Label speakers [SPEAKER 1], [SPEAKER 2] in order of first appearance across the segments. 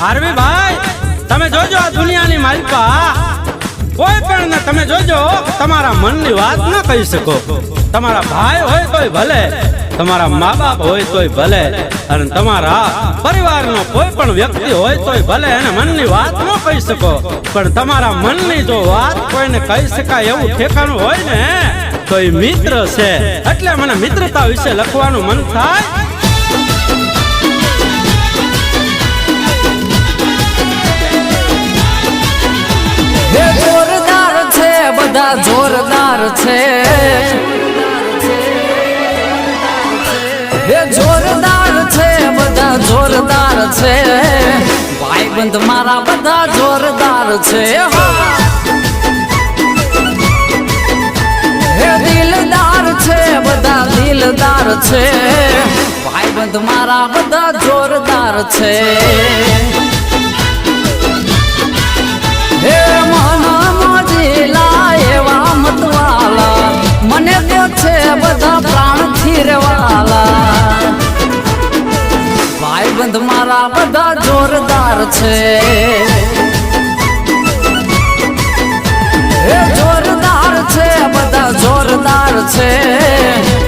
[SPEAKER 1] RV ભાઈ તમે જોજો આ દુનિયાની માલિકા કોઈ પણ ને તમે જોજો તમારા મનની વાત ન કહી શકો. તમારા ભાઈ હોય તોય ભલે, તમારા મા બાપ હોય તોય ભલે, અને તમારા પરિવારનો કોઈ પણ વ્યક્તિ હોય તોય ભલે એને મનની વાત ન કહી શકો. પણ તમારા મનની જો વાત કોઈને કહી શકાય એવું ઠેકાણું હોય ને તો એ મિત્ર છે. એટલે મને મિત્રતા વિશે લખવાનું મન થાય.
[SPEAKER 2] જોરદાર છે બધા જોરદાર છે, જોરદાર છે બધા જોરદાર છે, ભાઈબંધ મારા બધા જોરદાર છે. દિલદાર છે બધા દિલદાર છે, ભાઈબંધ મારા બધા જોરદાર છે. હે મના મોજીલા એવા મતવાલા મને દે છે બધા પ્રાણથી રેવાલા, ભાઈબંધ મારા બધા જોરદાર છે. હે જોરદાર છે બધા જોરદાર છે,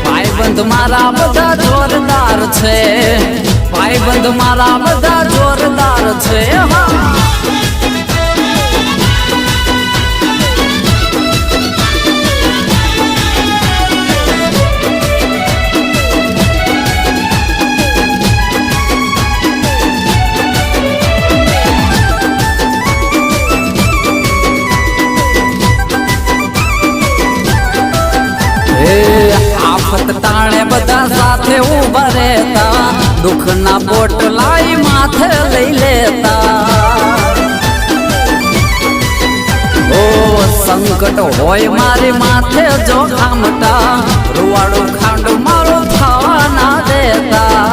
[SPEAKER 2] ભાઈબંધ મારા બધા જોરદાર છે, ભાઈબંધ મારા બધા જોરદાર છે. આફત ટાણે બધા સાથે ઉભા રહેતા, દુઃખના પોટલાઈ માથે લઈ લેતા. ઓ સંકટ હોય મારી માથે જો ખામટા, રૂવાડું ખાંડ મારો થવા ના દેતા.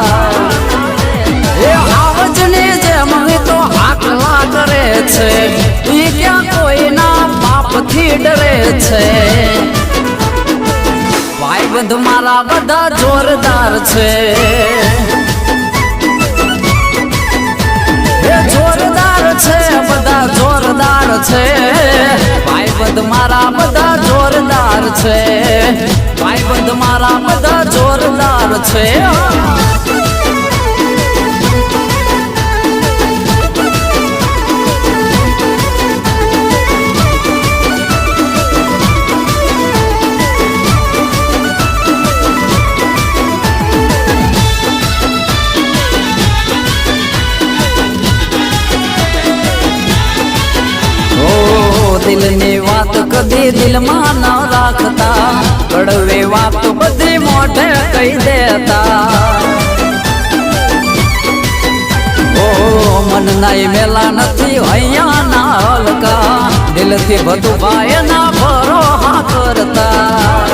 [SPEAKER 2] એ આવજની જેમ તો આકલા કરે છે, ઈ ક્યાં કોઈના પાપથી ડરે છે. ભાઈબંધ મારા બધા જોરદાર છે, જોરદાર છે બધા જોરદાર છે, ભાઈબંધ મારા બધા જોરદાર છે, ભાઈબંધ મારા બધા જોરદાર છે. દિલની વાત કદી દિલમાં ન રાખતા, કડવી વાત બધી મોઢે કહી દેતા. ઓ મન નાઈ મેલા નથી અહીંયા ના હલકા, દિલથી બધું ભાઈ ના ભરોહા કરતા.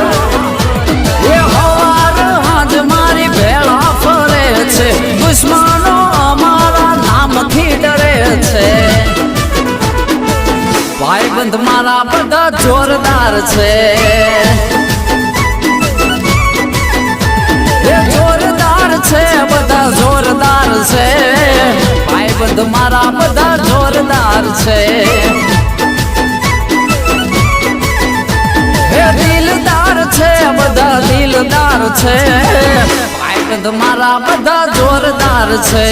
[SPEAKER 2] એ હવાર હાજ મારી ભેળા ફરે છે, દુશ્મનો અમારા નામથી ડરે છે. ભાઈબંધ મારા બધા જોરદાર છે, જોરદાર છે બધા જોરદાર છે, ભાઈબંધ મારા બધા જોરદાર છે. દિલદાર છે બધા દિલદાર છે, ભાઈબંધ મારા બધા જોરદાર છે.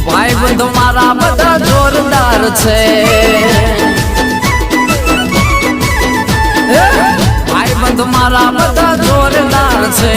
[SPEAKER 2] ભાઈબંધ મારા બધા જોરદાર છે, ભાઈબંધ મારા બધા જોરદાર છે.